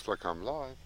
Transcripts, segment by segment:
Looks like I'm live.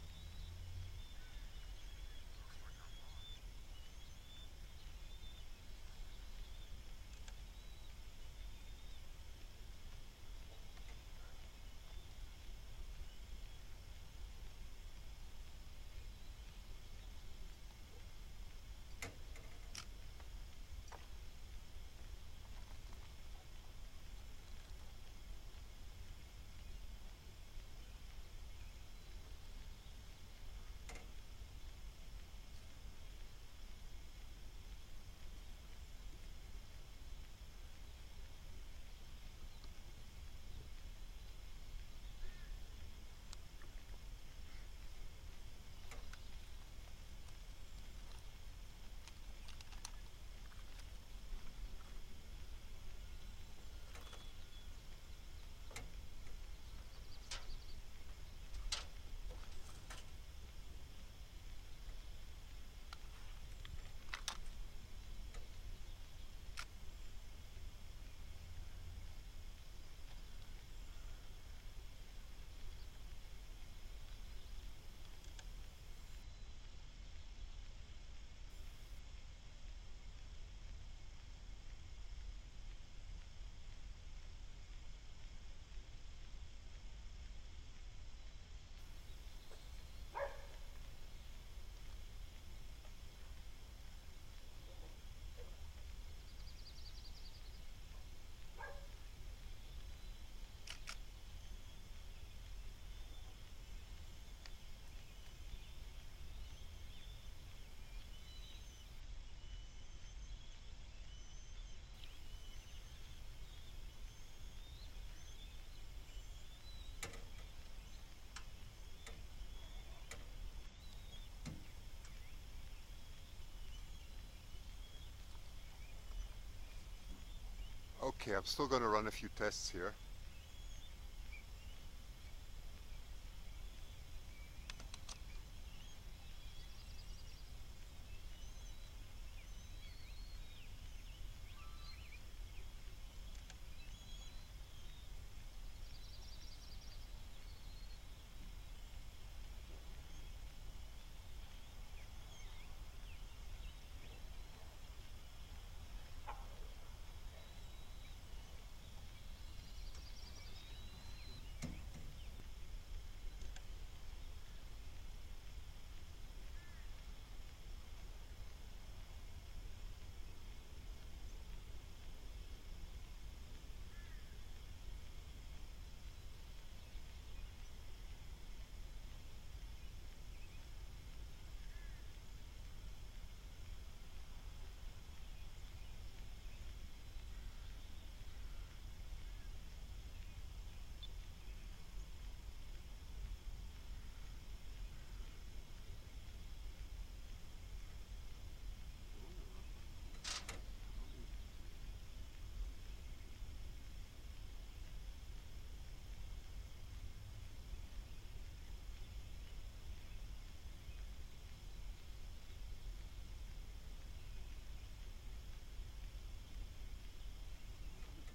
Okay, I'm still going to run a few tests here.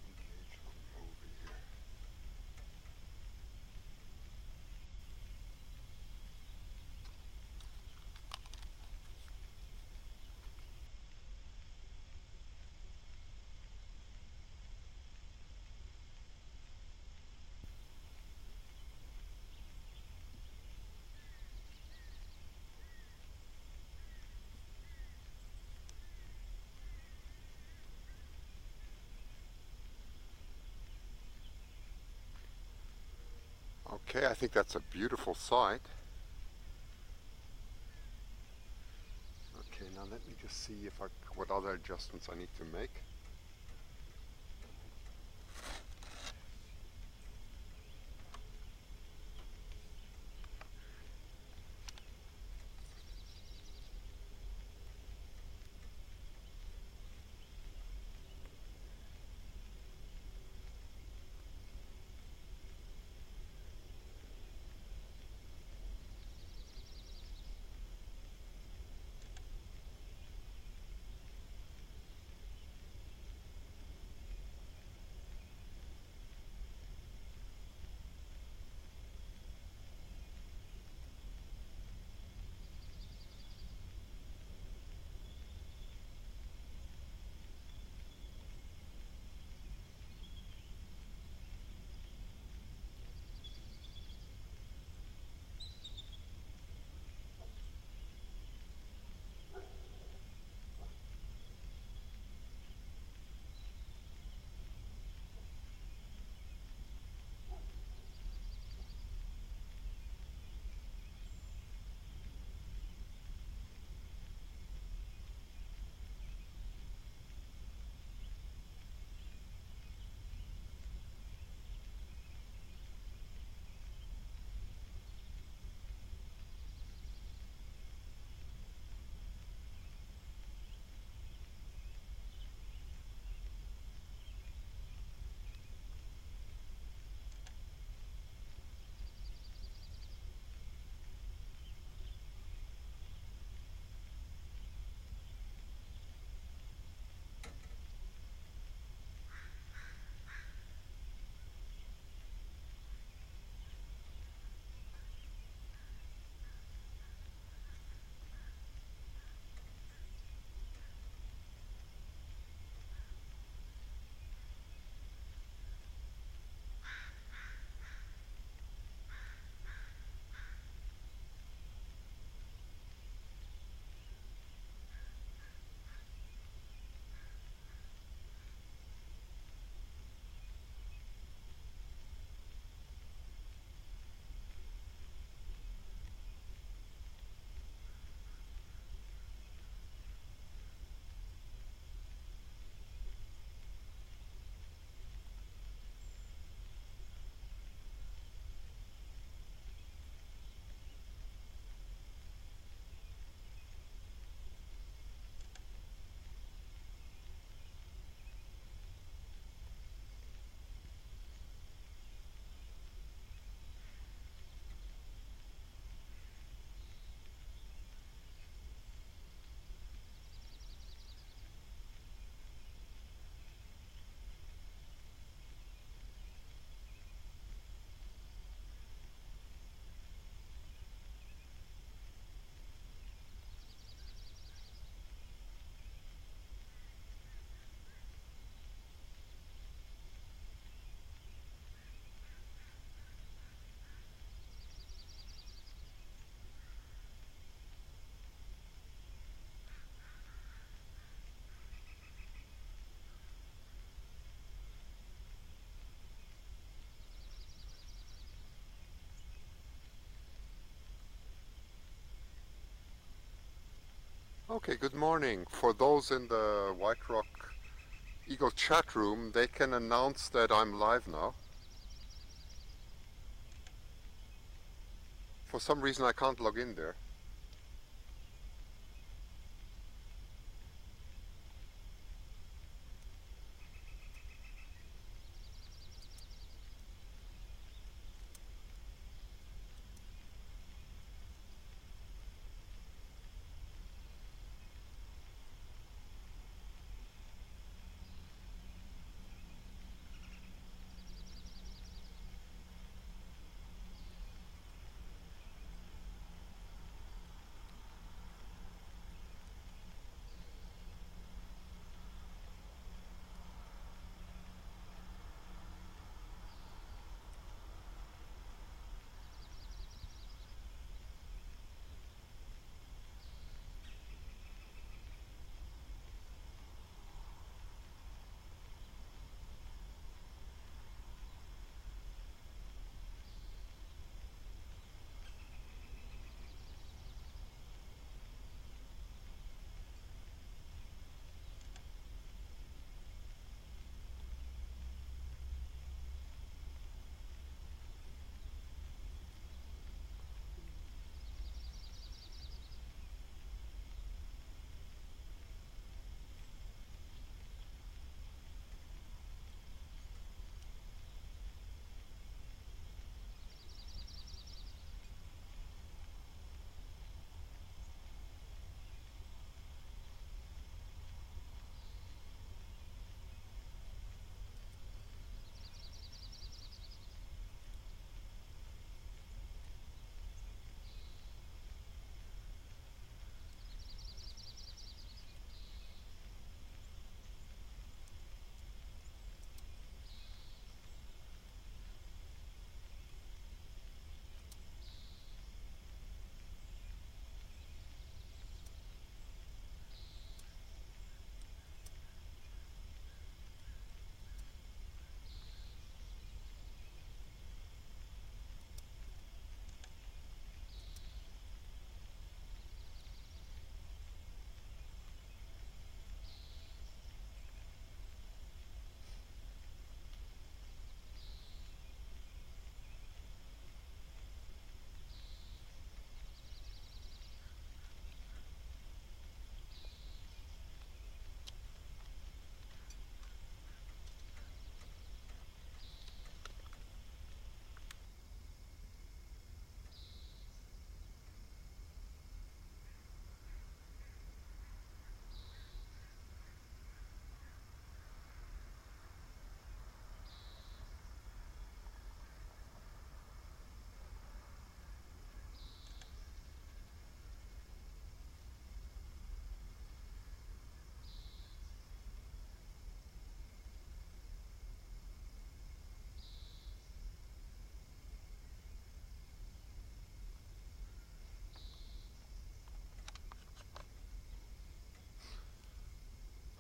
Engage on over here. Okay, I think that's a beautiful site. Okay, now let me just see what other adjustments I need to make. Okay, good morning. For those in the White Rock Eagle chat room, they can announce that I'm live now. For some reason I can't log in there.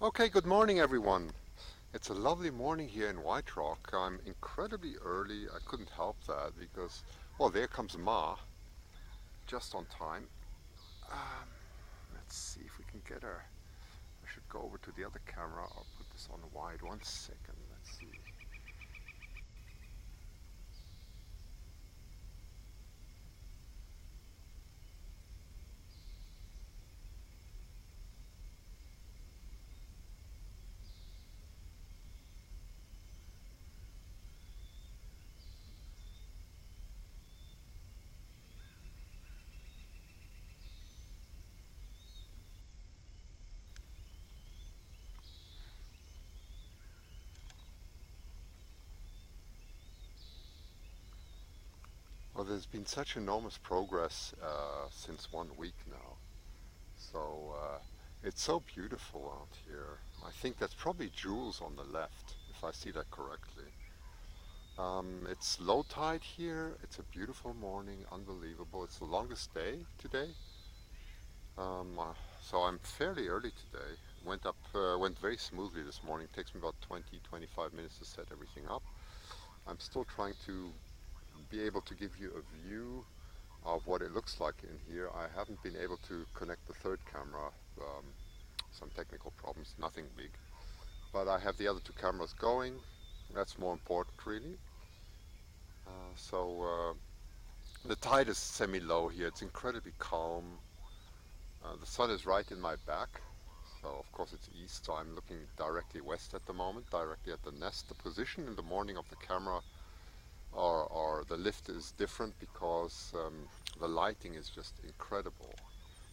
Okay, good morning everyone. It's a lovely morning here in White Rock. I'm incredibly early. I couldn't help that because, well, there comes Ma, just on time. Um, let's see if we can get her. I should go over to the other camera. I'll put this on wide. 1 second. Let's see. Well, there's been such enormous progress since 1 week now. So it's so beautiful out here. I think that's probably Jules on the left, if I see that correctly. It's low tide here. It's a beautiful morning, unbelievable. It's the longest day today. So I'm fairly early today. Went very smoothly this morning. It takes me about 20, 25 minutes to set everything up. I'm still trying to be able to give you a view of what it looks like in here. I haven't been able to connect the third camera, some technical problems, nothing big. But I have the other two cameras going. That's more important, really. The tide is semi-low here. It's incredibly calm. The sun is right in my back. So of course it's east, so I'm looking directly west at the moment, directly at the nest. The position in the morning of the camera or the lift is different because the lighting is just incredible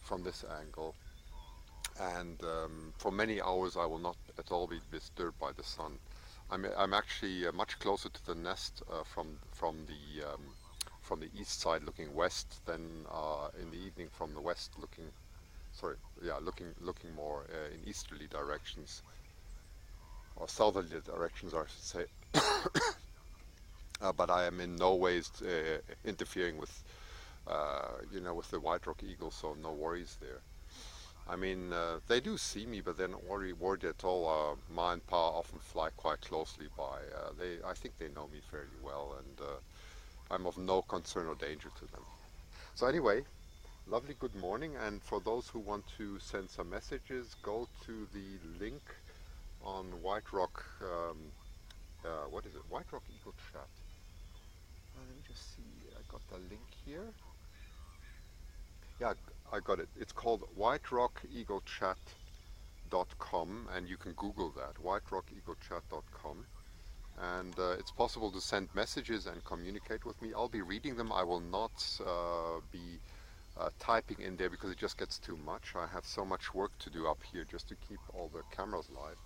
from this angle. And for many hours I will not at all be disturbed by the sun. I'm actually much closer to the nest from the east side looking west than in the evening from the west looking, sorry, yeah, looking more in easterly directions or southerly directions, I should say. But I am in no ways interfering with, with the white rock eagle, so no worries there. I mean, they do see me, but they're not worried at all. Ma and Pa often fly quite closely by. I think they know me fairly well, and I'm of no concern or danger to them. So anyway, lovely good morning, and for those who want to send some messages, go to the link on White Rock, what is it? White Rock Eagle Chat. Let me just see, I got the link here. Yeah, I got it. It's called whiterockeaglechat.com, and you can Google that, whiterockeaglechat.com. And it's possible to send messages and communicate with me. I'll be reading them. I will not be typing in there because it just gets too much. I have so much work to do up here just to keep all the cameras live.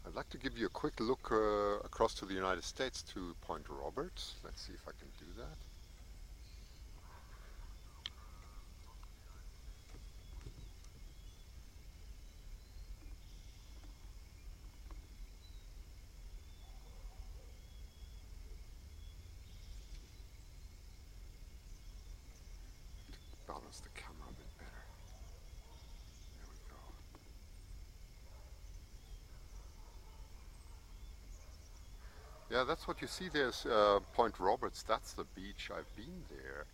I'd like to give you a quick look across to the United States to Point Roberts. Let's see if I can do that. Balance the camera a bit better. There we go. Yeah, that's what you see. There's Point Roberts. That's the beach. I've been there.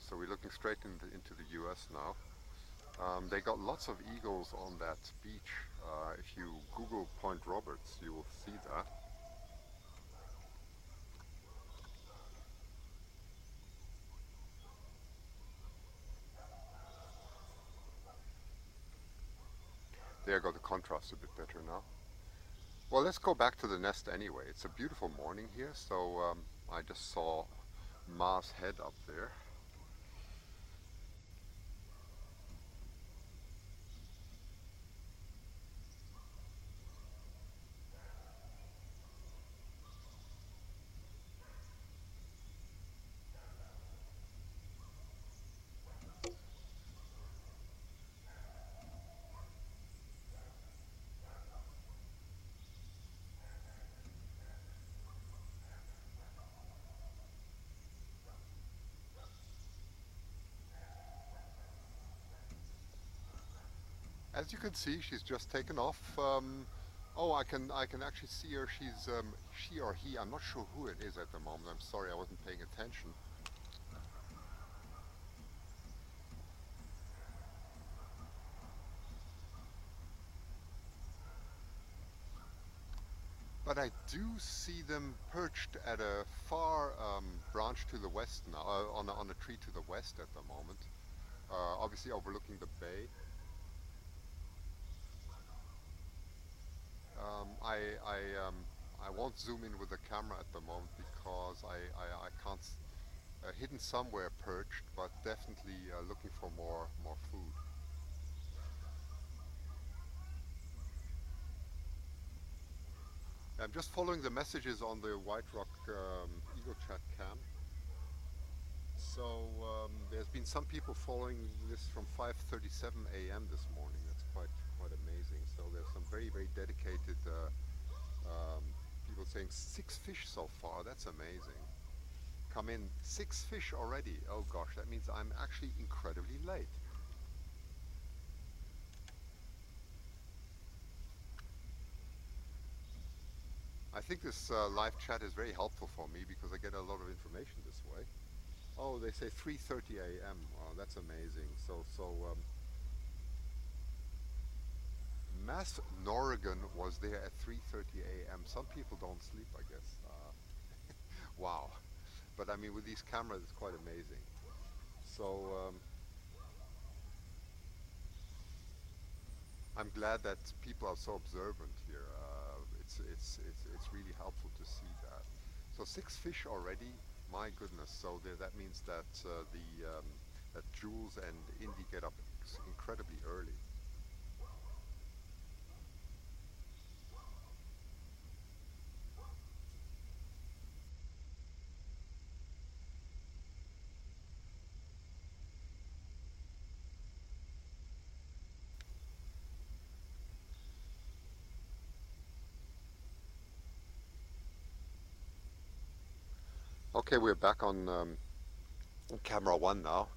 So we're looking straight into the US now. They got lots of eagles on that beach. If you Google Point Roberts, you will see that. There, I got the contrast a bit better now. Well, let's go back to the nest anyway. It's a beautiful morning here, so I just saw Ma's head up there. As you can see, she's just taken off. Oh, I can actually see her. She's she or he. I'm not sure who it is at the moment. I'm sorry, I wasn't paying attention. But I do see them perched at a far branch to the west now, on a tree to the west at the moment, obviously overlooking the bay. I won't zoom in with the camera at the moment because I can't. Hidden somewhere perched, but definitely looking for more food. I'm just following the messages on the White Rock Eagle Chat cam. So there's been some people following this from 5:37 a.m. this morning. That's quite amazing. So there's some very dedicated people saying 6 fish so far. That's amazing. Come in 6 fish already. Oh gosh, that means I'm actually incredibly late. I think this live chat is very helpful for me because I get a lot of information this way. Oh, they say 3:30 a.m. Oh, that's amazing. So MassNoregon was there at 3:30 a.m. Some people don't sleep, I guess. Wow. But I mean, with these cameras, it's quite amazing. So I'm glad that people are so observant here. It's really helpful to see that. So 6 fish already. My goodness. So that means that that Jules and Indy get up incredibly early. Okay, we're back on camera one now.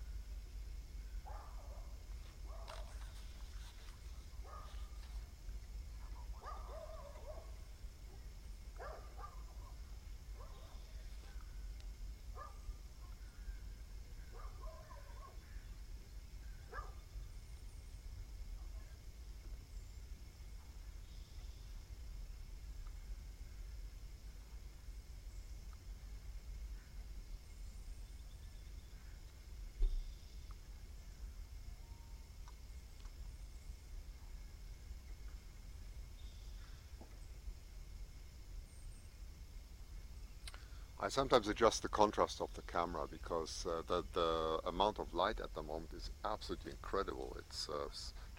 I sometimes adjust the contrast of the camera because the amount of light at the moment is absolutely incredible. It's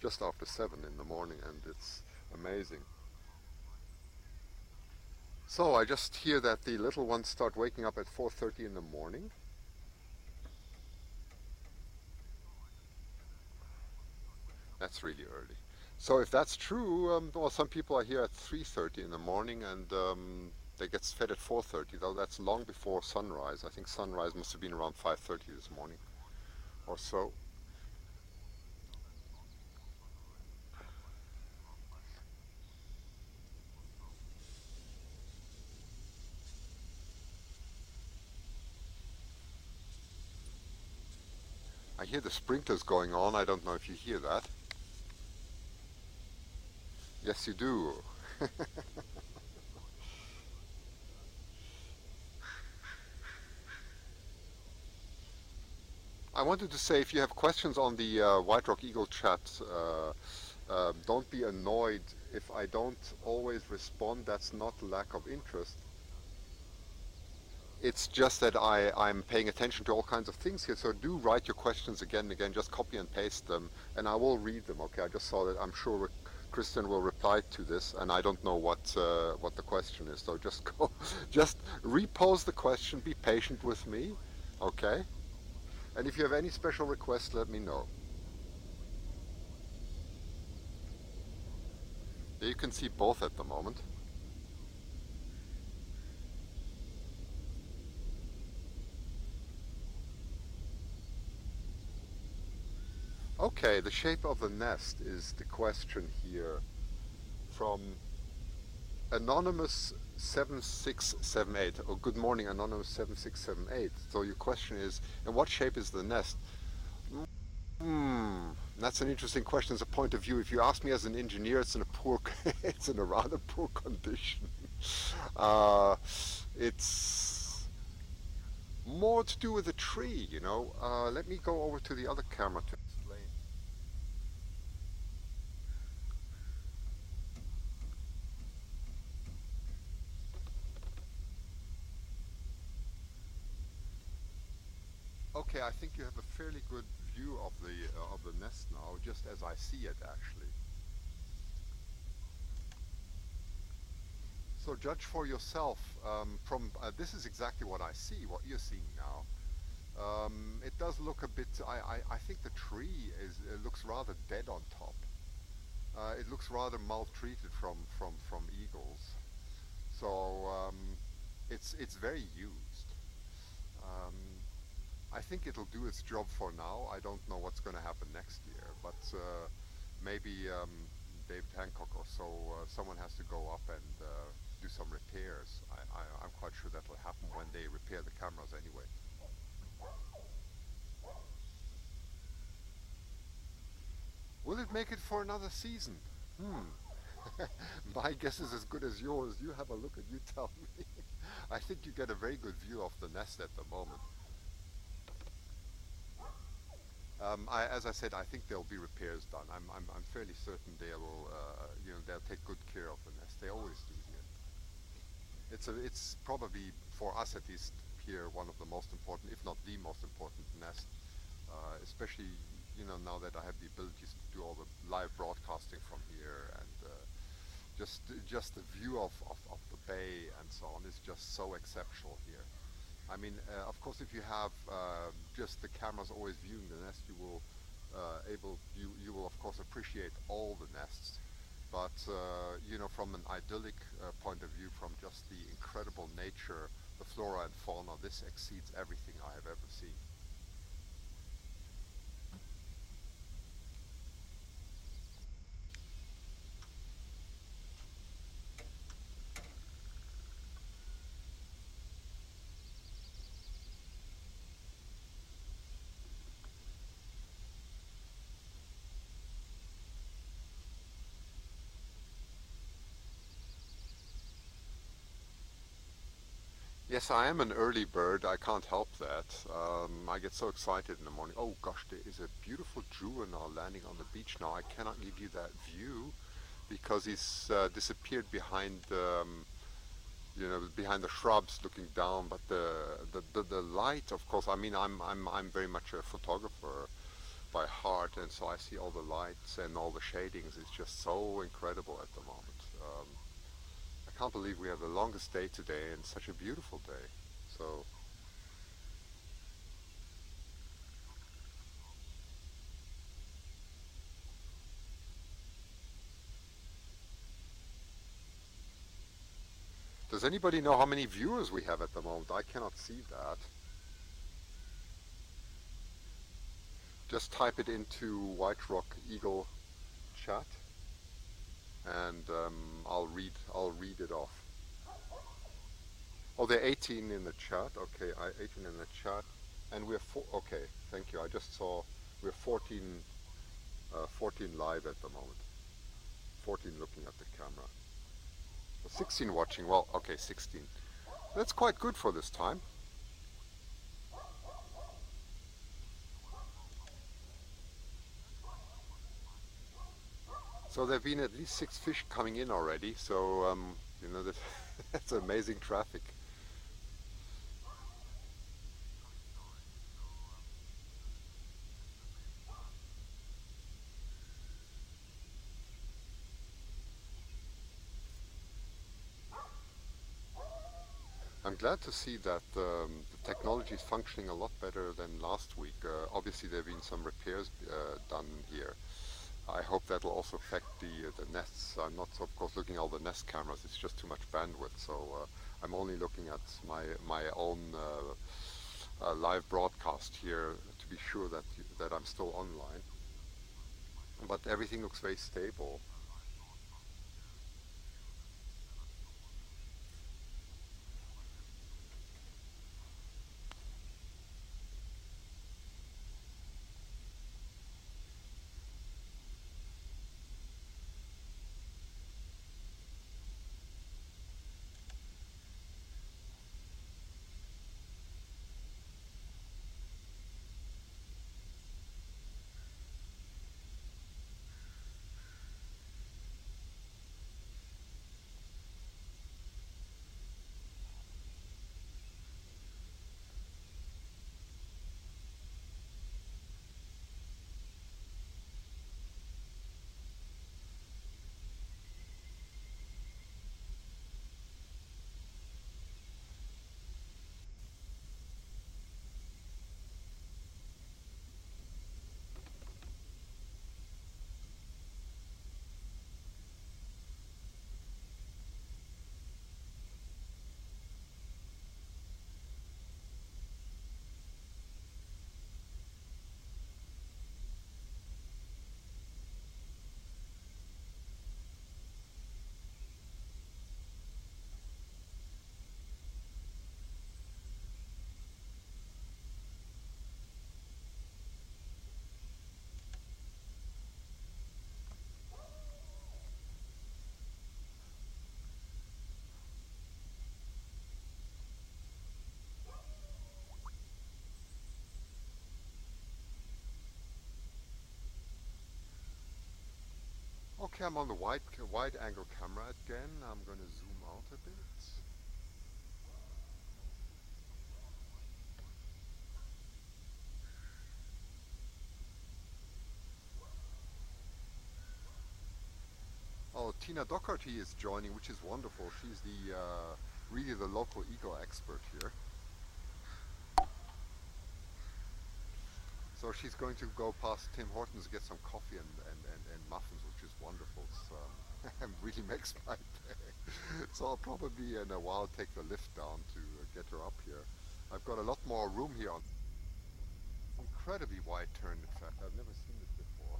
just after 7 in the morning and it's amazing. So I just hear that the little ones start waking up at 4:30 in the morning. That's really early. So if that's true, well, some people are here at 3:30 in the morning and they get fed at 4:30, though that's long before sunrise. I think sunrise must have been around 5:30 this morning or so. I hear the sprinklers going on. I don't know if you hear that. Yes, you do. I wanted to say if you have questions on the White Rock Eagle chat, don't be annoyed if I don't always respond. That's not lack of interest. It's just that I'm paying attention to all kinds of things here, so do write your questions again and again, just copy and paste them, and I will read them, okay? I just saw that. I'm sure Christian will reply to this, and I don't know what the question is, so just go, just repose the question, be patient with me, okay? And if you have any special requests, let me know. You can see both at the moment. Okay, the shape of the nest is the question here from Anonymous 7678. Oh, good morning, Anonymous 7678. So your question is, in what shape is the nest? Hmm, that's an interesting question as a point of view. If you ask me as an engineer, it's in a poor, it's in a rather poor condition. Uh, it's more to do with the tree, you know. Let me go over to the other camera to explain. Okay, I think you have a fairly good view of the nest now, just as I see it actually. So judge for yourself. From this is exactly what I see, what you're seeing now. It does look a bit. I think the tree looks rather dead on top. It looks rather maltreated from eagles. So it's very used. Um, I think it'll do its job for now. I don't know what's going to happen next year, but maybe David Hancock or so, someone has to go up and do some repair they repair the cameras anyway. Will it make it for another season? My guess is as good as yours. You have a look and you tell me. I think you get a very good view of the nest at the moment. As I said, I think there'll be repairs done. I'm fairly certain they will, they'll take good care of the nest. They always do here. It's probably for us at least here one of the most important, if not the most important nest, especially now that I have the abilities to do all the live broadcasting from here, and just the view of the bay and so on is just so exceptional here. I mean, of course, if you have just the cameras always viewing the nest, you will of course appreciate all the nests. But from an idyllic point of view, from just the incredible nature, the flora and fauna, this exceeds everything I have ever seen. Yes, I am an early bird. I can't help that. I get so excited in the morning. Oh gosh, there is a beautiful juvenile landing on the beach now. I cannot give you that view because he's disappeared behind behind the shrubs looking down. But the light, of course. I mean, I'm very much a photographer by heart, and so I see all the lights and all the shadings. It's just so incredible at the moment. I can't believe we have the longest day today and such a beautiful day. So does anybody know how many viewers we have at the moment? I cannot see that. Just type it into White Rock Eagle chat, and I'll read it off. Oh, there are 18 in the chat. Okay, 18 in the chat, and we're okay. Thank you. I just saw we're 14 live at the moment. 14 looking at the camera. 16 watching. Well, okay, 16. That's quite good for this time. So there have been at least 6 fish coming in already. So that's amazing traffic. I'm glad to see that the technology is functioning a lot better than last week. Obviously, there have been some repairs done here. I hope that will also affect the nests. I'm not, of course, looking at all the nest cameras. It's just too much bandwidth. So I'm only looking at my own live broadcast here to be sure that I'm still online. But everything looks very stable. Okay, I'm on the wide angle camera again. I'm going to zoom out a bit. Oh, Tina Doherty is joining, which is wonderful. She's the really the local eagle expert here. So she's going to go past Tim Hortons to get some coffee and muffins, which is wonderful. So it really makes my day. So I'll probably in a while take the lift down to get her up here. I've got a lot more room here. On incredibly wide turn, in fact. I've never seen this before.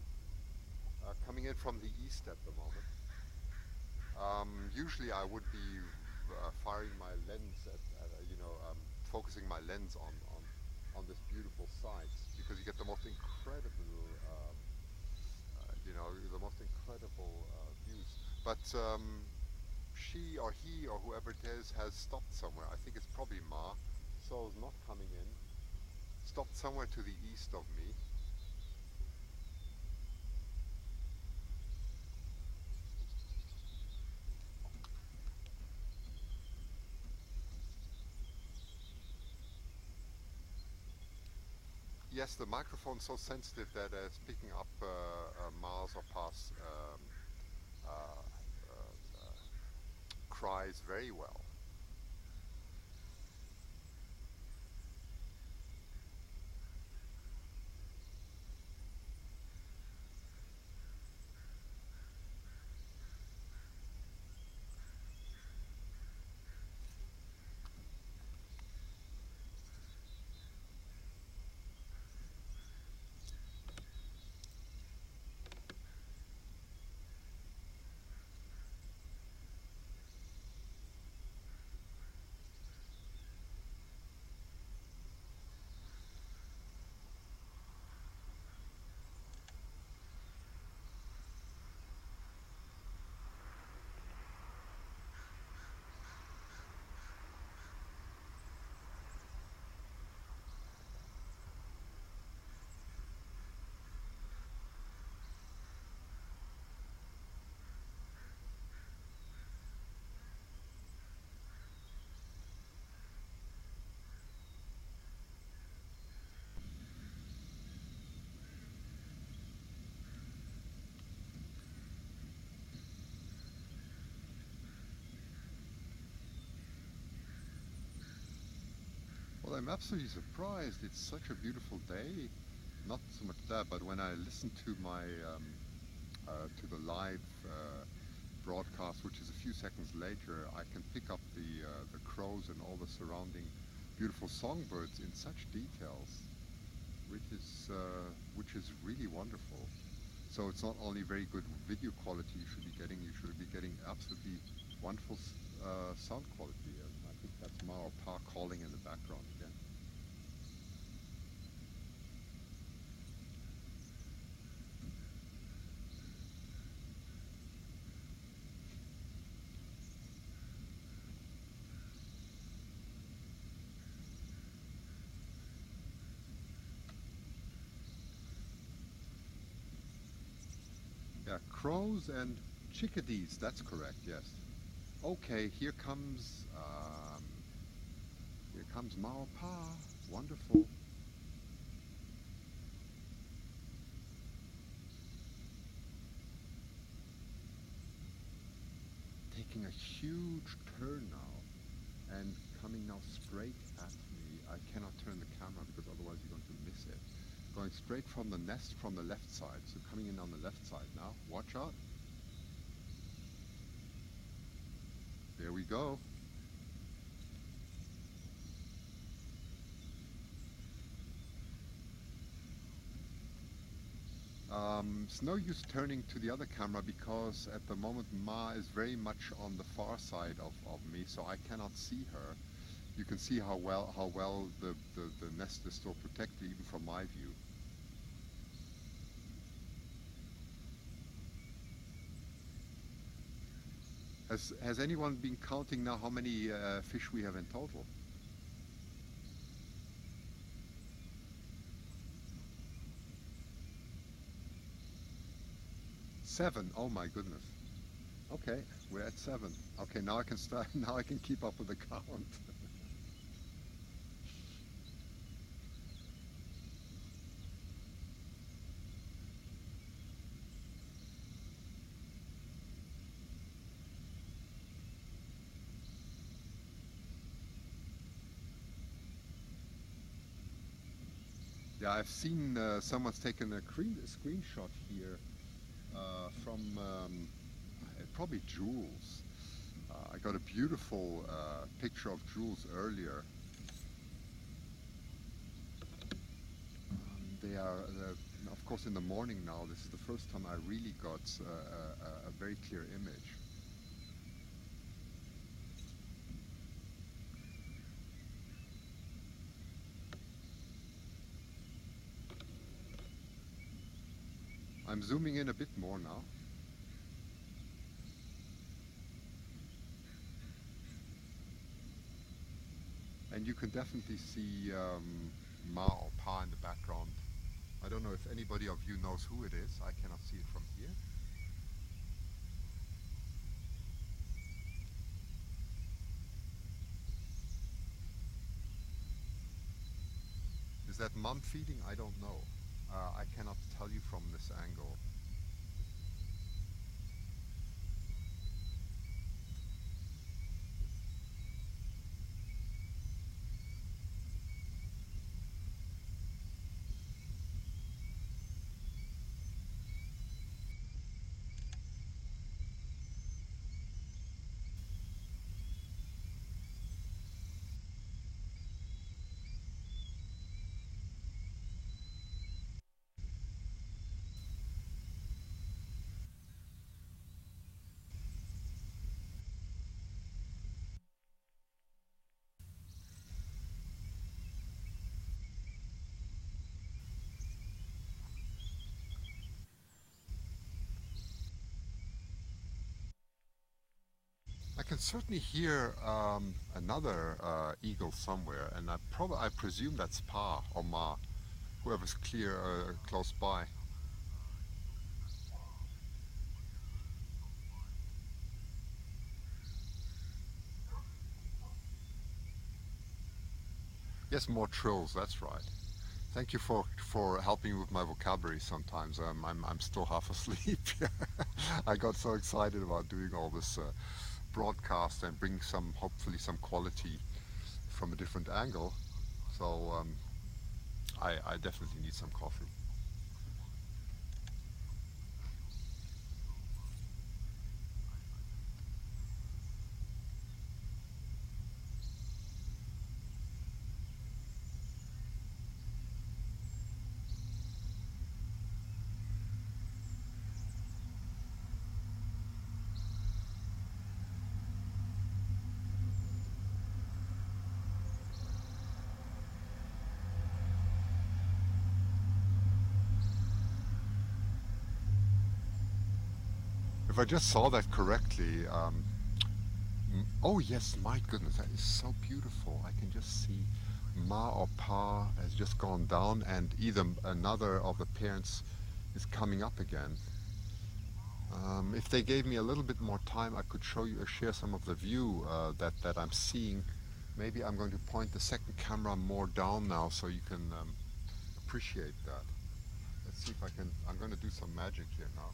Coming in from the east at the moment. Usually I would be firing my lens focusing my lens on this beautiful site because you get the most incredible, the most incredible views. But she or he or whoever it is has stopped somewhere. I think it's probably Ma, so not coming in. Stopped somewhere to the east of me. Yes, the microphone's so sensitive that it's picking up miles or past uh, cries very well. Well, I'm absolutely surprised. It's such a beautiful day. Not so much that, but when I listen to my to the live broadcast, which is a few seconds later, I can pick up the crows and all the surrounding beautiful songbirds in such details, which is really wonderful. So it's not only very good video quality you should be getting absolutely wonderful sound quality. And I think that's Mao Pa calling in the background again. Yeah, crows and chickadees, that's correct, yes. Okay, here comes Mao Pa, wonderful. Taking a huge turn now and coming now straight at me. I cannot turn the camera because otherwise you're going to miss it. Going straight from the nest from the left side, so coming in on the left side now. Watch out. There we go. It's no use turning to the other camera because at the moment Ma is very much on the far side of me, so I cannot see her. You can see how well the nest is still protected even from my view. Has anyone been counting now how many fish we have in total? 7. Oh my goodness. Okay, we're at 7. Okay, now I can start. Now I can keep up with the count. Yeah, I've seen someone's taken a screenshot here from probably Jules. I got a beautiful picture of Jules earlier. They are, of course, in the morning now. This is the first time I really got a very clear image. I'm zooming in a bit more now. And you can definitely see Ma or Pa in the background. I don't know if anybody of you knows who it is. I cannot see it from here. Is that mom feeding? I don't know. I cannot tell you from this angle. I can certainly hear another eagle somewhere, and I presume that's Pa or Ma, whoever's close by. Yes, more trills. That's right. Thank you for helping me with my vocabulary. Sometimes I'm still half asleep. I got so excited about doing all this broadcast and bring some hopefully some quality from a different angle. So I definitely need some coffee. If I just saw that correctly, oh yes, my goodness, that is so beautiful. I can just see Ma or Pa has just gone down, and either another of the parents is coming up again. If they gave me a little bit more time, I could show you or share some of the view that I'm seeing. Maybe I'm going to point the second camera more down now so you can appreciate that. Let's see if I can. I'm going to do some magic here now.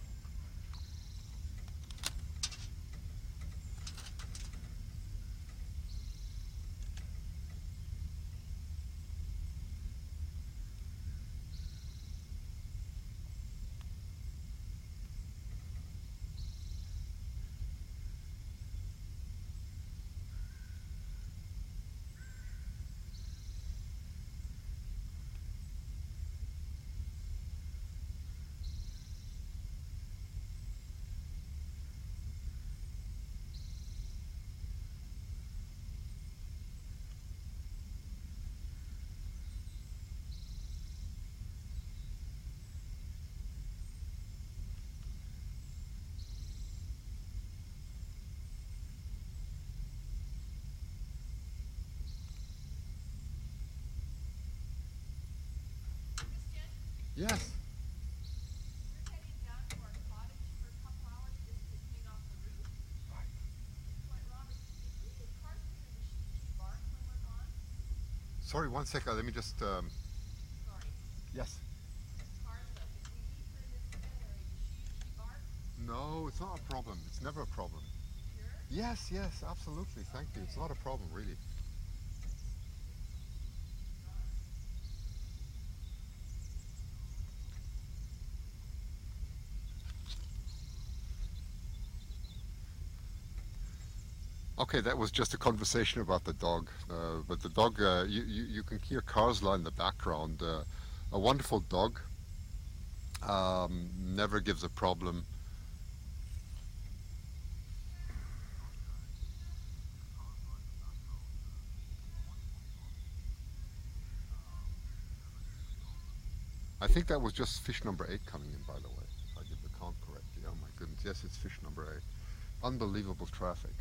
Yes. Sorry, one second. Let me just. Yes. No, it's not a problem. It's never a problem. Yes, yes, absolutely. Thank you. It's not a problem, really. Okay, that was just a conversation about the dog. But the dog, you can hear cars line in the background. A wonderful dog. Never gives a problem. I think that was just fish number 8 coming in, by the way, if I did the count correctly. Oh my goodness, yes, it's fish number 8. Unbelievable traffic.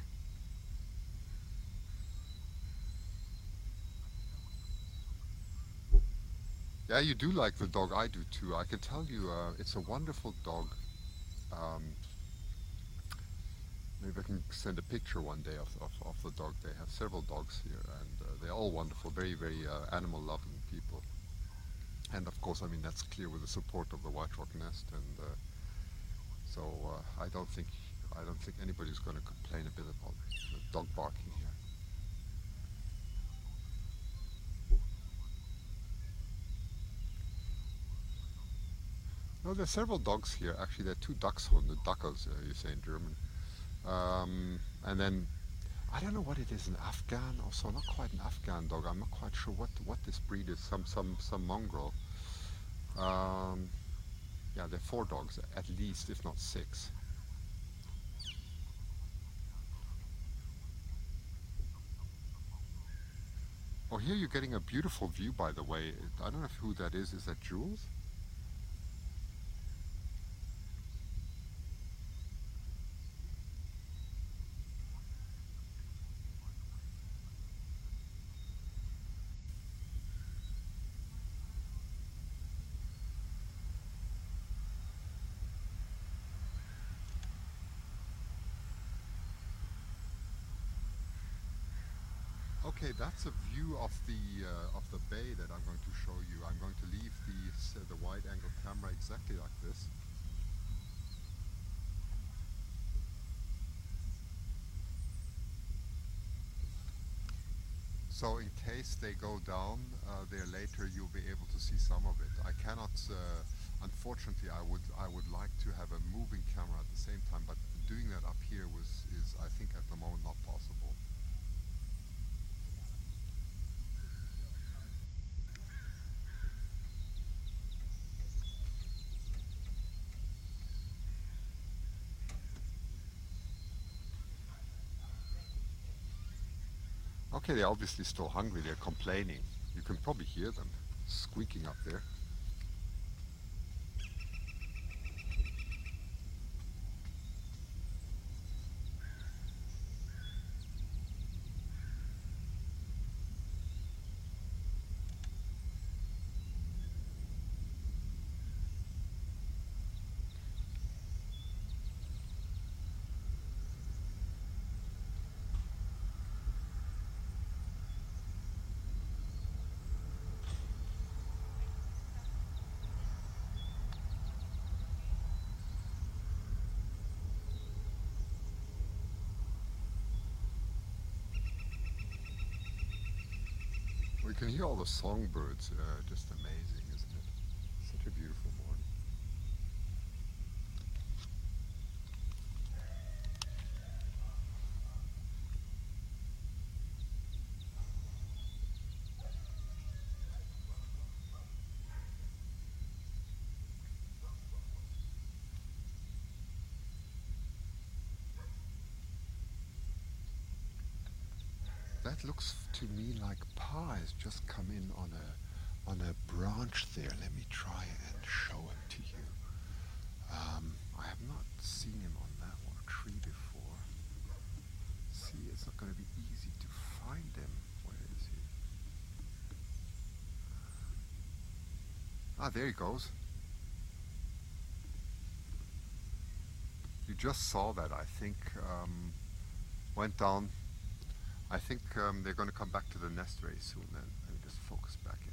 Yeah, you do like the dog. I do too. I can tell you, it's a wonderful dog. Um, Maybe I can send a picture one day of the dog. They have several dogs here, and they're all wonderful, very, very animal-loving people. And of course, I mean that's clear with the support of the White Rock Nest, and so I don't think anybody's going to complain a bit about the dog barking here. No, there's several dogs here. Actually, there are two Dachshunde, Dackers, you say in German. And then I don't know what it is, an Afghan also, not quite an Afghan dog. I'm not quite sure what this breed is. Some mongrel. Um, yeah, there are 4 dogs at least, if not 6. Oh, here you're getting a beautiful view, by the way. I don't know who that is. Is that Jules? Okay, that's a view of the bay that I'm going to show you. I'm going to leave the wide-angle camera exactly like this. So in case they go down there later, you'll be able to see some of it. I cannot, unfortunately, I would like to have a moving camera at the same time, but doing that up here is I think at the moment not possible. Okay, they're obviously still hungry. They're complaining. You can probably hear them squeaking up there. We can hear all the songbirds. Just amazing, isn't it? Such a beautiful morning. That looks to me like Pa has just come in on a branch there. Let me try and show him to you. I have not seen him on that one tree before. See, it's not going to be easy to find him. Where is he? Ah, there he goes. You just saw that, I think. Went down. I think they're going to come back to the nest very soon then. Let me just focus back in.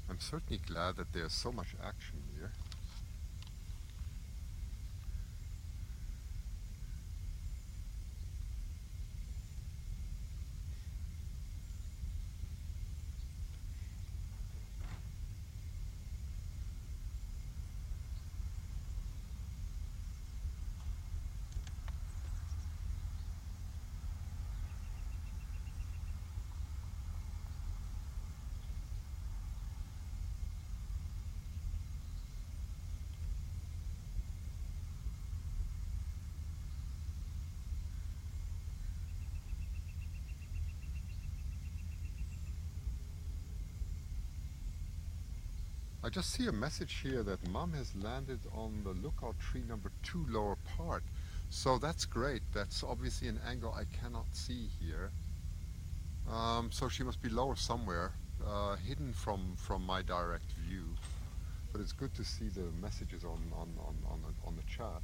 I'm certainly glad that there's so much action here. I just see a message here that Mom has landed on the lookout tree number 2 lower part. So that's great. That's obviously an angle I cannot see here. So she must be lower somewhere, hidden from my direct view. But it's good to see the messages on the chat.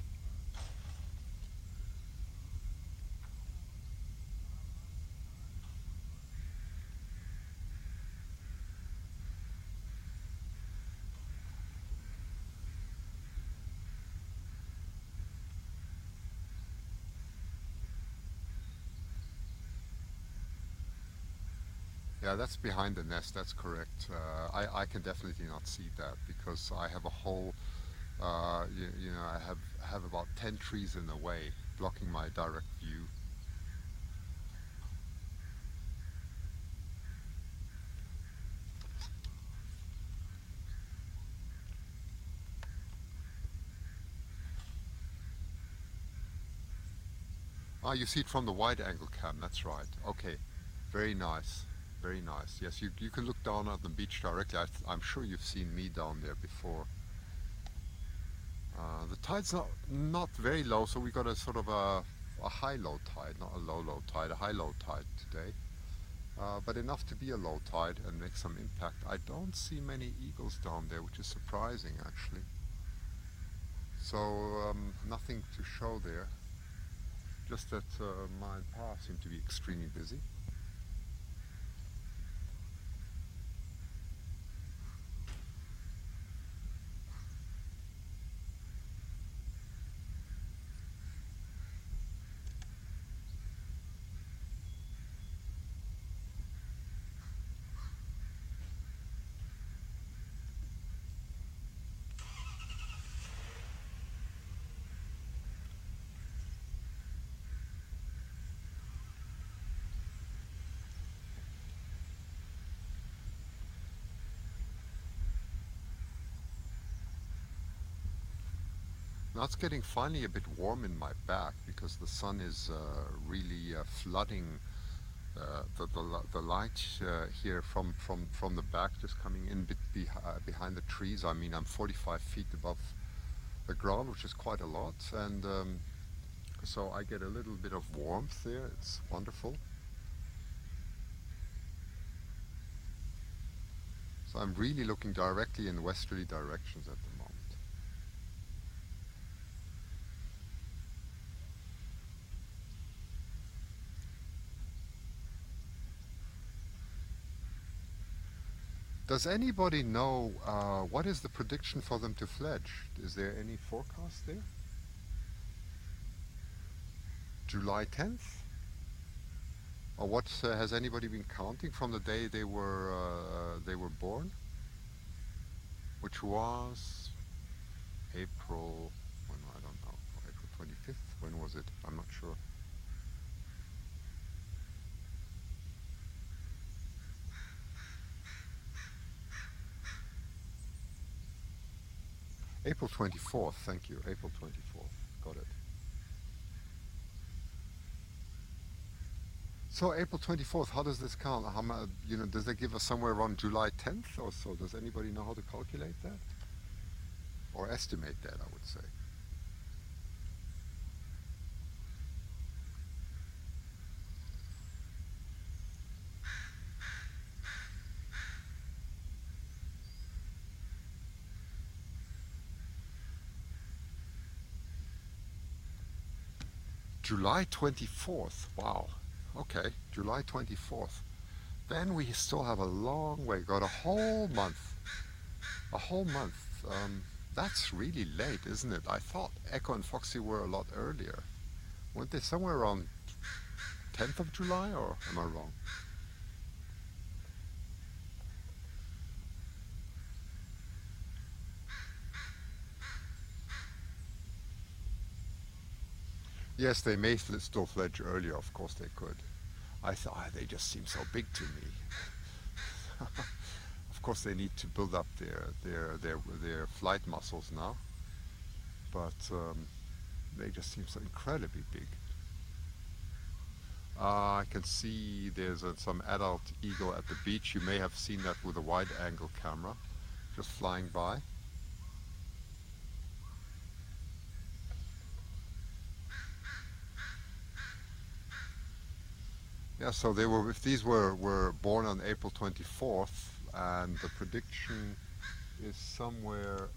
Yeah, that's behind the nest, that's correct. I can definitely not see that because I have a whole, I have about 10 trees in the way, blocking my direct view. Ah, you see it from the wide angle cam, that's right. Okay, very nice, very nice. Yes, you can look down at the beach directly. I'm sure you've seen me down there before. The tide's not very low, so we got a sort of a high low tide, not a low tide, a high low tide today. But enough to be a low tide and make some impact. I don't see many eagles down there, which is surprising actually. So nothing to show there. Just that Ma and Pa seem to be extremely busy. Now it's getting finally a bit warm in my back because the sun is really flooding the light here from the back, just coming in behind the trees. I mean, I'm 45 feet above the ground, which is quite a lot, and so I get a little bit of warmth there. It's wonderful. So I'm really looking directly in westerly directions at the moment. Does anybody know what is the prediction for them to fledge? Is there any forecast there? July 10th? Or what has anybody been counting from the day they were born? Which was April, when, I don't know, April 25th? When was it? I'm not sure. April 24th, thank you, April 24th, got it. So April 24th, how does this count? Does that give us somewhere around July 10th or so? Does anybody know how to calculate that? or estimate that, I would say. July 24th. Wow. Okay, July 24th. Then we still have a long way. Got a whole month. A whole month. That's really late, isn't it? I thought Echo and Foxy were a lot earlier. Weren't they somewhere around 10th of July, or am I wrong? Yes, they may still fledge earlier. Of course they could. I thought they just seem so big to me. Of course they need to build up their flight muscles now, but they just seem so incredibly big. I can see there's some adult eagle at the beach. You may have seen that with a wide-angle camera, just flying by. Yeah, so they were. If these were born on April 24th, and the prediction is somewhere.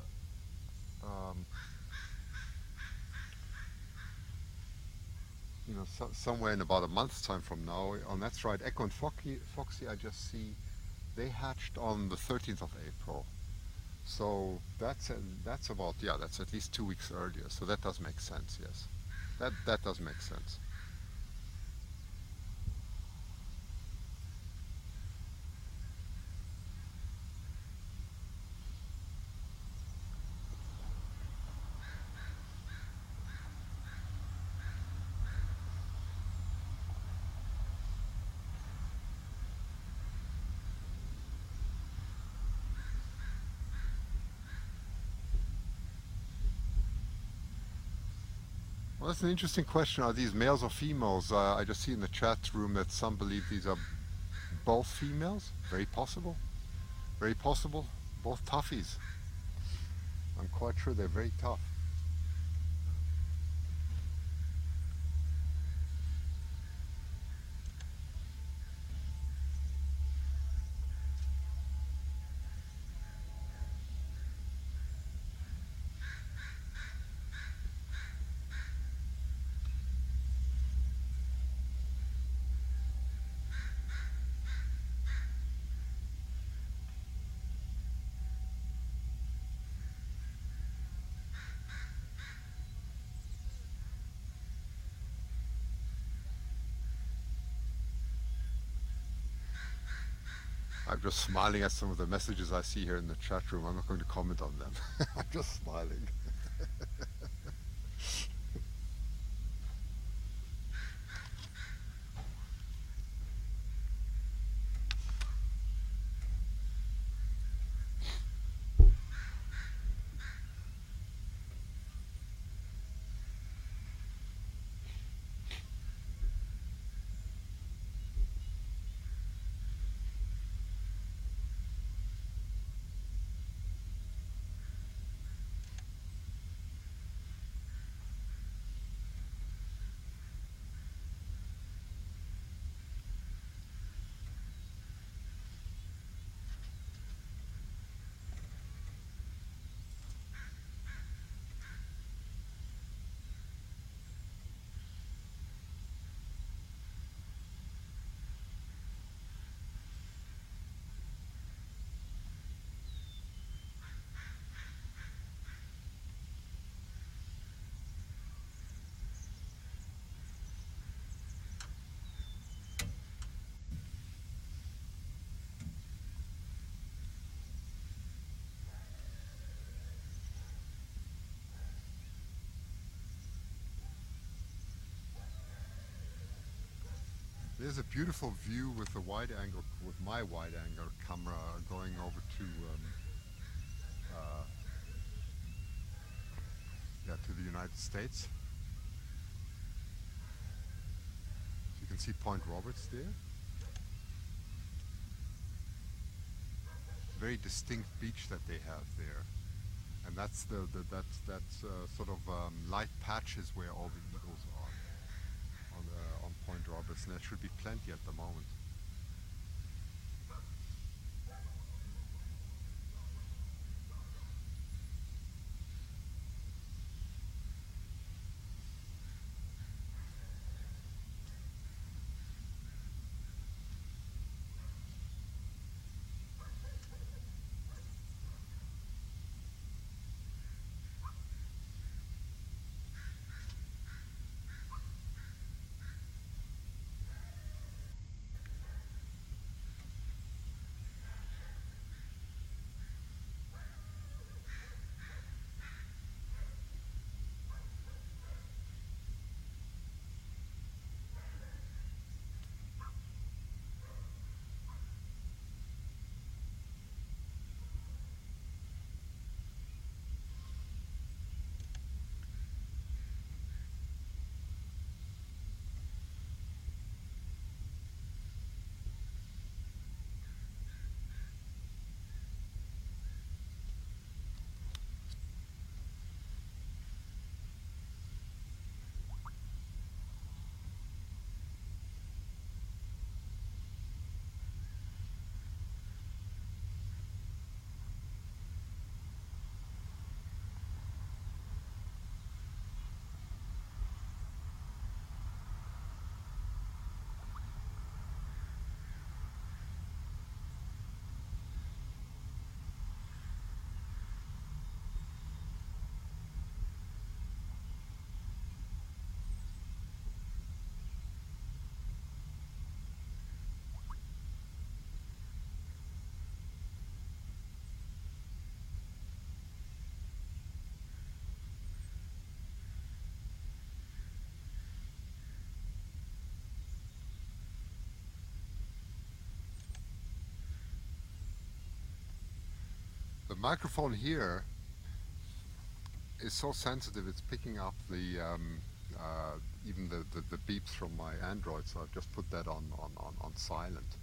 Um, somewhere in about a month's time from now. Oh, that's right. Echo and Foxy, I just see, they hatched on the 13th of April. So that's about, yeah, that's at least 2 weeks earlier. So that does make sense, yes. That does make sense. Well, that's an interesting question. Are these males or females? I just see in the chat room that some believe these are both females. Very possible. Very possible. Both toughies. I'm quite sure they're very tough. I'm just smiling at some of the messages I see here in the chat room. I'm not going to comment on them. I'm just smiling. There's a beautiful view with the wide angle, with my wide angle camera going over to uh, yeah, to the United States. You can see Point Roberts there. Very distinct beach that they have there. And And that's that's sort of light patches where all the eagles are on Point Roberts, and there should be plenty at the moment. The microphone here is so sensitive; it's picking up the even the beeps from my Android. So I've just put that on silent.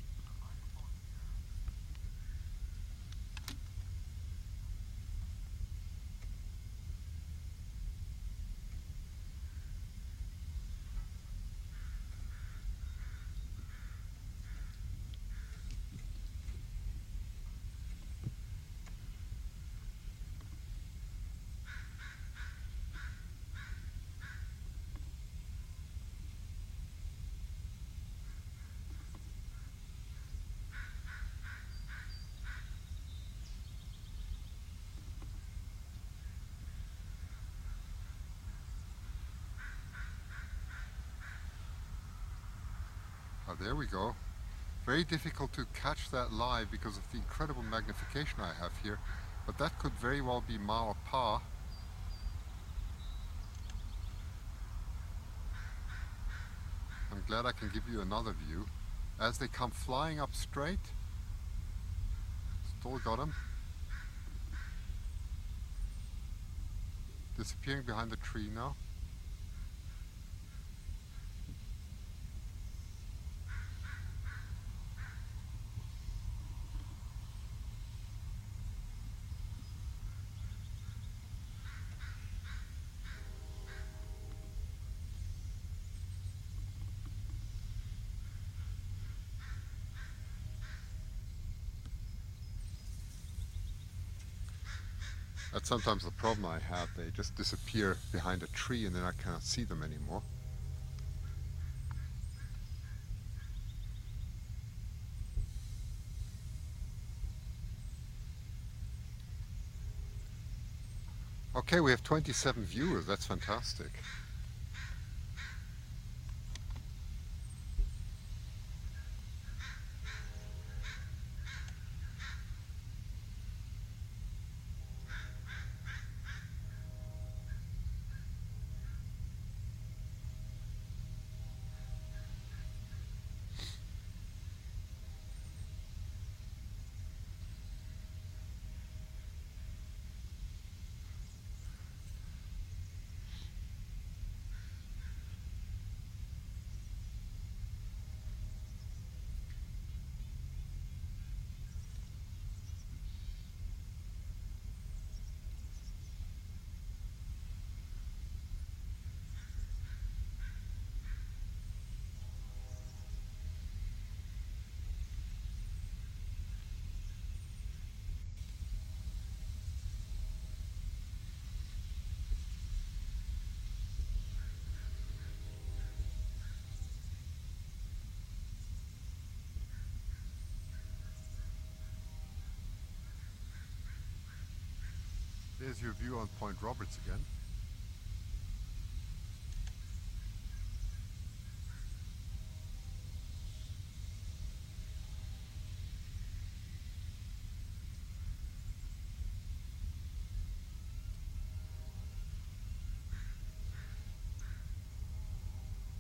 Oh, there we go. Very difficult to catch that live because of the incredible magnification I have here, but that could very well be Ma or Pa. I'm glad I can give you another view. As they come flying up straight, still got them. Disappearing behind the tree now. That's sometimes the problem I have. They just disappear behind a tree and then I cannot see them anymore. Okay, we have 27 viewers. That's fantastic. Here's your view on Point Roberts again.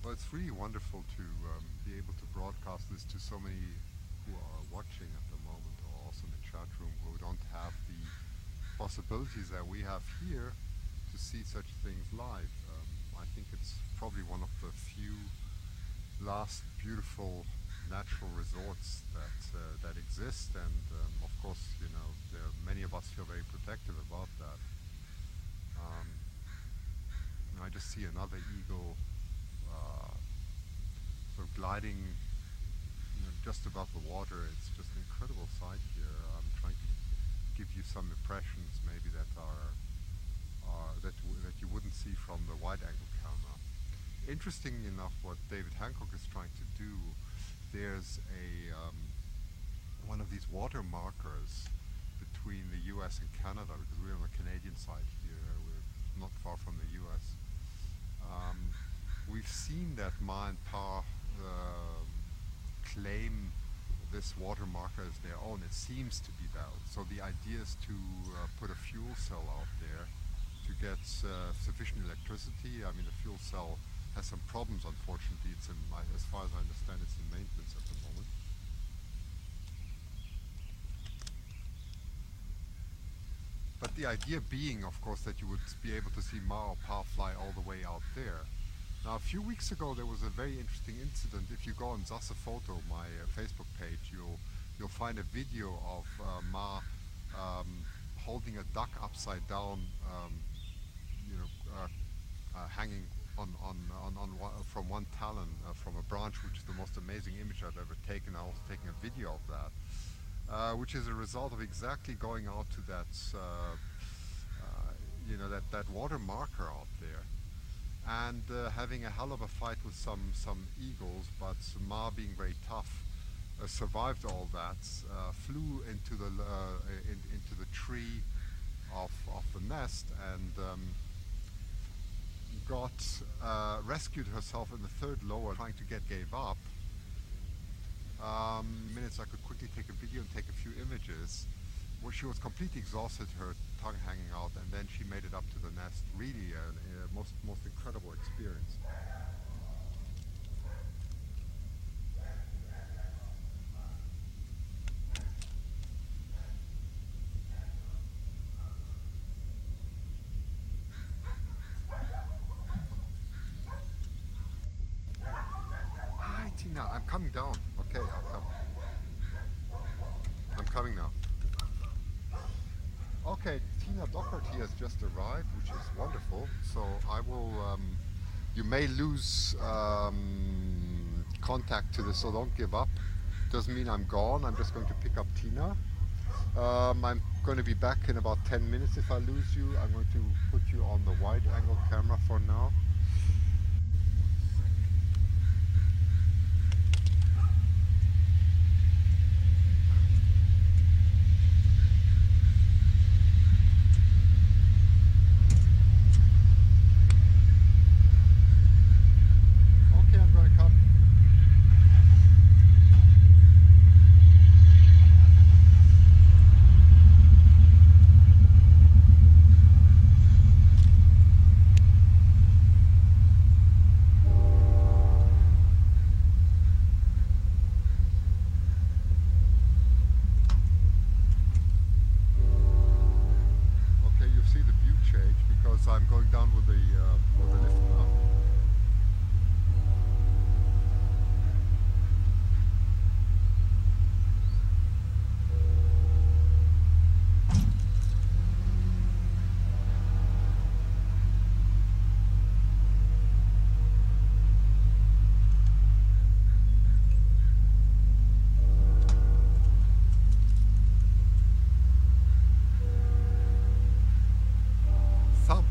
Well, it's really wonderful to be able to broadcast this to so many who are watching at the moment, or also in the chat room, who don't have the possibilities that we have here to see such things live. I think it's probably one of the few last beautiful natural resorts that exist, and of course, you know, many of us feel very protective about that. I just see another eagle sort of gliding, you know, just above the water. It's just an incredible sight here. I'm trying to give you some impressions maybe that that you wouldn't see from the wide-angle camera. Interestingly enough, what David Hancock is trying to do, there's one of these water markers between the US and Canada, because we're on the Canadian side here, we're not far from the US. We've seen that Ma and Pa claim this water marker as their own. It seems to be that. So the idea is to put a fuel cell out there to get sufficient electricity. I mean, the fuel cell has some problems, unfortunately. It's as far as I understand, it's in maintenance at the moment. But the idea being, of course, that you would be able to see Ma or Pa fly all the way out there. Now, a few weeks ago, there was a very interesting incident. If you go on Sasse Photo, my Facebook page, you'll find a video of Ma holding a duck upside down, hanging from one talon from a branch, which is the most amazing image I've ever taken. I was taking a video of that, which is a result of exactly going out to that, that water marker out there, and having a hell of a fight with some eagles. But Ma, being very tough, survived all that. Flew into the tree of the nest, and rescued herself in the third lower, trying to gave up. Minutes I could quickly take a video and take a few images, where she was completely exhausted, her tongue hanging out, and then she made it up to the nest. Really a most incredible experience. Hi Tina, I'm coming down. Okay, I'll come. I'm coming now. Okay, Tina Doherty has just arrived, which is wonderful. So I will, you may lose contact to this, so don't give up. Doesn't mean I'm gone, I'm just going to pick up Tina. I'm going to be back in about 10 minutes. If I lose you, I'm going to put you on the wide angle camera for now. I'm going down with the lift now.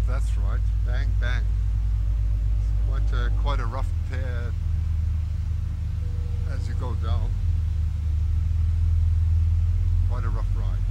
That's right, bang bang. Quite a rough pair as you go down. Quite a rough ride.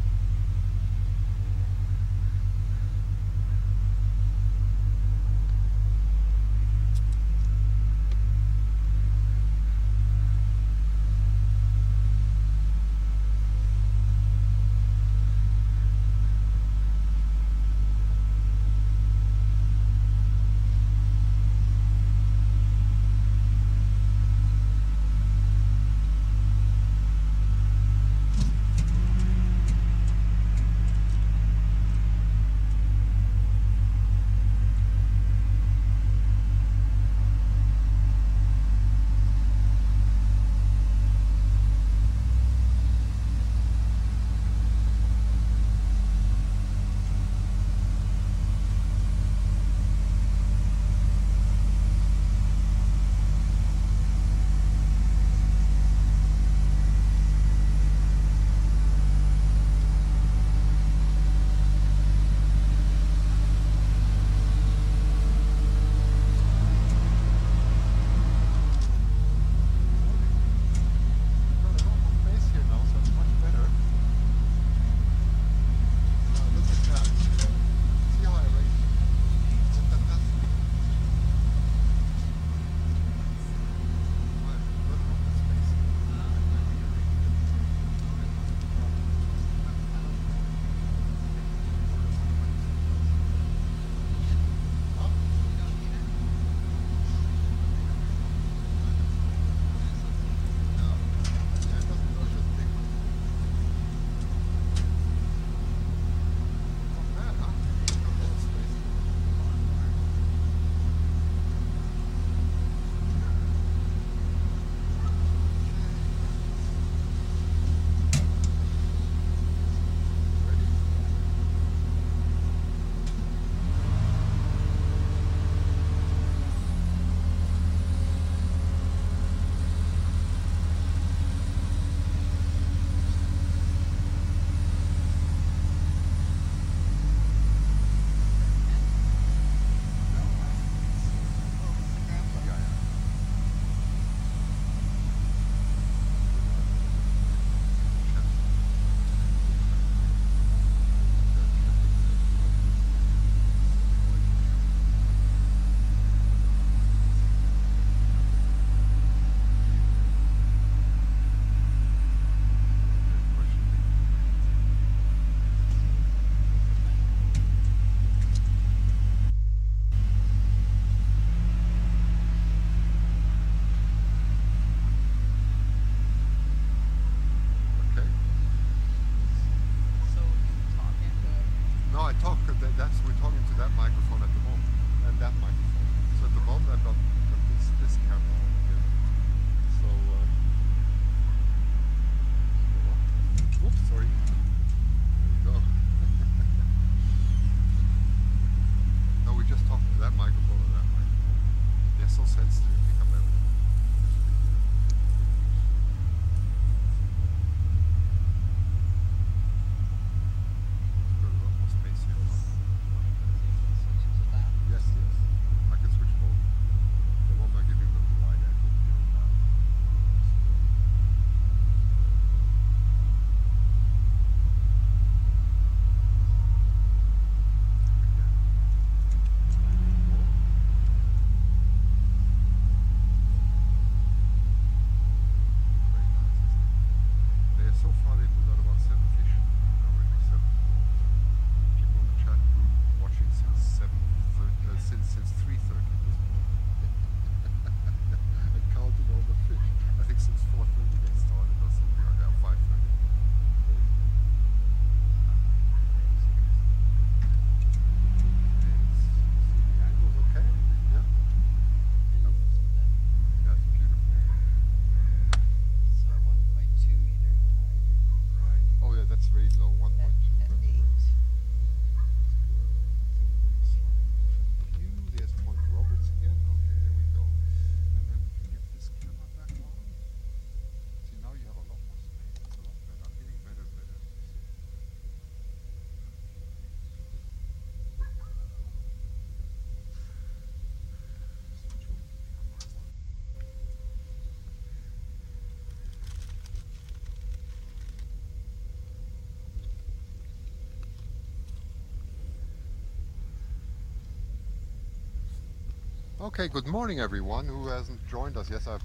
Okay, good morning everyone who hasn't joined us. Yes, I've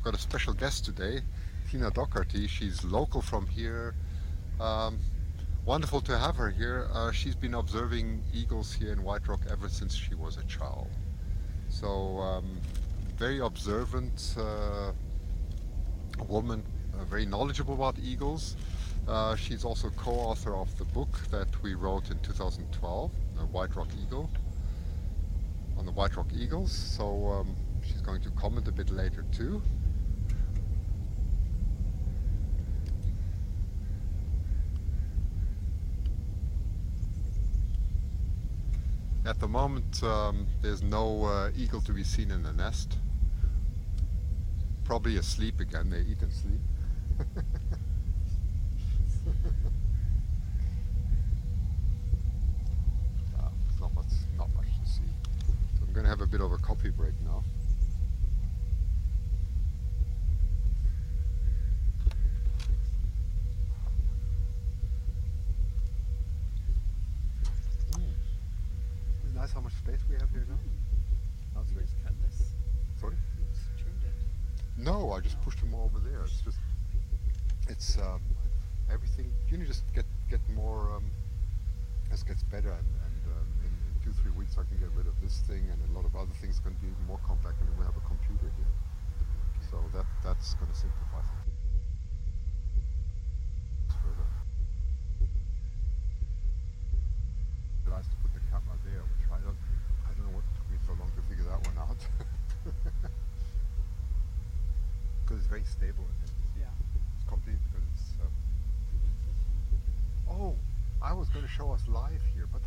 got a special guest today, Tina Docherty. She's local from here. Um, Wonderful to have her here. She's been observing eagles here in White Rock ever since she was a child. So, very observant woman, very knowledgeable about eagles. She's also co-author of the book that we wrote in 2012, White Rock Eagle, on the White Rock Eagles. So she's going to comment a bit later too. At the moment, there's no eagle to be seen in the nest. Probably asleep again. They eat and sleep. There's not much to see. So I'm going to have a bit of a coffee break now. It's nice how much space we have here now. Now it's You very... just cut this? Sorry? You just trimmed it. No, I just pushed them over there. It's everything. You know, just get more. This gets better, and in 2-3 weeks I can get rid of this thing, and a lot of other things can be even more compact, and then we have a computer here. So that's going to simplify things further. But I have to put the camera there, which I don't know what took me so long to figure that one out. Because it's very stable in it. Yeah. It's complete because it's. Oh, I was going to show us live here, but